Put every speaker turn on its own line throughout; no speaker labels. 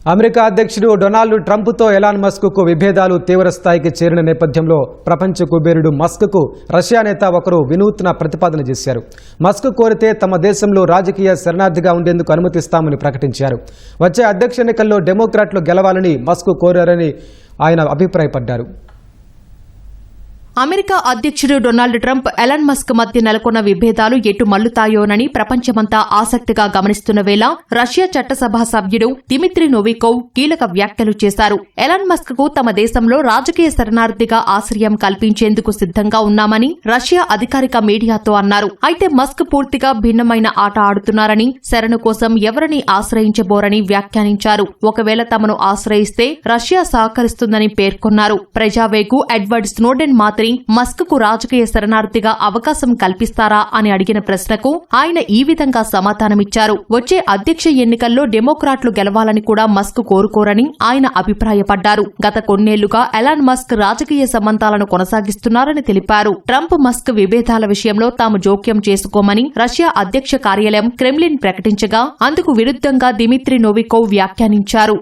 America అధ్యక్షుడు Donald ట్రంప్తో Elon మస్క్కు విభేదాలు తీవ్ర స్థాయికి చేరిన నేపథ్యంలో ప్రపంచ కుబేరుడు మస్క్కు రష్యా నేత ఒకరు వినూత్న ప్రతిపాదన చేశారు. మస్క్ కోరితే తమ దేశంలో రాజకీయ శరణార్థిగా ఉండేందుకు అనుమతిస్తామని ప్రకటించారు. వచ్చే అధ్యక్ష ఎన్నికల్లో డెమోక్రాట్లు గెలవాలని మస్క్ కోరారని ఆయన అభిప్రాయపడ్డారు.
అమెరికా అధ్యక్షుడు డొనాల్డ్ ట్రంప్, ఎలాన్ మస్క్ మధ్య నెలకొన్న విభేదాలు ఎటు మల్లుతాయోనని ప్రపంచమంతా ఆసక్తిగా గమనిస్తున్న వేళ రష్యా చట్టసభ సభ్యుడు దిమిత్రీ నోవికోవ్ కీలక వ్యాఖ్యలు చేశారు. ఎలాన్ మస్క్ కు తమ దేశంలో రాజకీయ శరణార్థిగా ఆశ్రయం కల్పించేందుకు సిద్ధంగా ఉన్నామని రష్యా అధికారిక మీడియాతో అన్నారు. అయితే మస్క్ పూర్తిగా భిన్నమైన ఆట ఆడుతున్నారని, శరణు కోసం ఎవరిని ఆశ్రయించబోరని వ్యాఖ్యానించారు. ఒకవేళ తమను ఆశ్రయిస్తే రష్యా సహకరిస్తుందని పేర్కొన్నారు. ప్రజావేగు ఎడ్వర్డ్ స్నోడెన్ మాత్రం మస్క్ కు రాజకీయ శరణార్థిగా అవకాశం కల్పిస్తారా అని అడిగిన ప్రశ్నకు ఆయన ఈ విధంగా సమాధానమిచ్చారు. వచ్చే అధ్యక్ష ఎన్నికల్లో డెమోక్రాట్లు గెలవాలని కూడా మస్క్ కోరుకోరని ఆయన అభిప్రాయపడ్డారు. గత కొన్నేళ్లుగా ఎలాన్ మస్క్ రాజకీయ సంబంధాలను కొనసాగిస్తున్నారని తెలిపారు. ట్రంప్ మస్క్ విభేదాల విషయంలో తాము జోక్యం చేసుకోమని రష్యా అధ్యక్ష కార్యాలయం క్రెమ్లిన్ ప్రకటించగా అందుకు విరుద్ధంగా దిమిత్రీ నోవికోవ్ వ్యాఖ్యానించారు.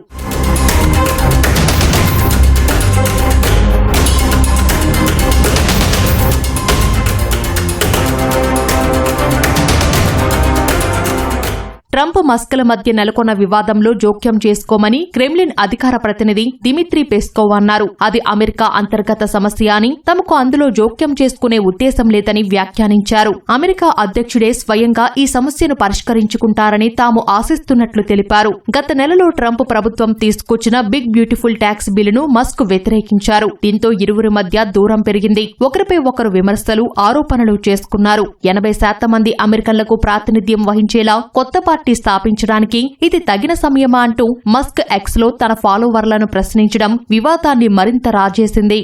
ట్రంప్ మస్క్ల మధ్య నెలకొన్న వివాదంలో జోక్యం చేసుకోమని క్రెమ్లిన్ అధికార ప్రతినిధి దిమిత్రీ పెస్కోవ్ అన్నారు. అది అమెరికా అంతర్గత సమస్య అని, తమకు అందులో జోక్యం చేసుకునే ఉద్దేశం లేదని వ్యాఖ్యానించారు. అమెరికా అధ్యక్షుడే స్వయంగా ఈ సమస్యను పరిష్కరించుకుంటారని తాము ఆశిస్తున్నట్లు తెలిపారు. గత నెలలో ట్రంప్ ప్రభుత్వం తీసుకొచ్చిన బిగ్ బ్యూటిఫుల్ ట్యాక్స్ బిల్లును మస్క్ వ్యతిరేకించారు. దీంతో ఇరువురి మధ్య దూరం పెరిగింది. ఒకరిపై ఒకరు విమర్శలు, ఆరోపణలు చేసుకున్నారు. 80% మంది అమెరికన్లకు ప్రాతినిధ్యం వహించేలా కొత్త పార్టీ స్థాపించడానికి ఇది తగిన సమయమా అంటూ మస్క్ ఎక్స్ లో తన ఫాలోవర్లను ప్రశ్నించడం వివాదాన్ని మరింత రాజేసింది.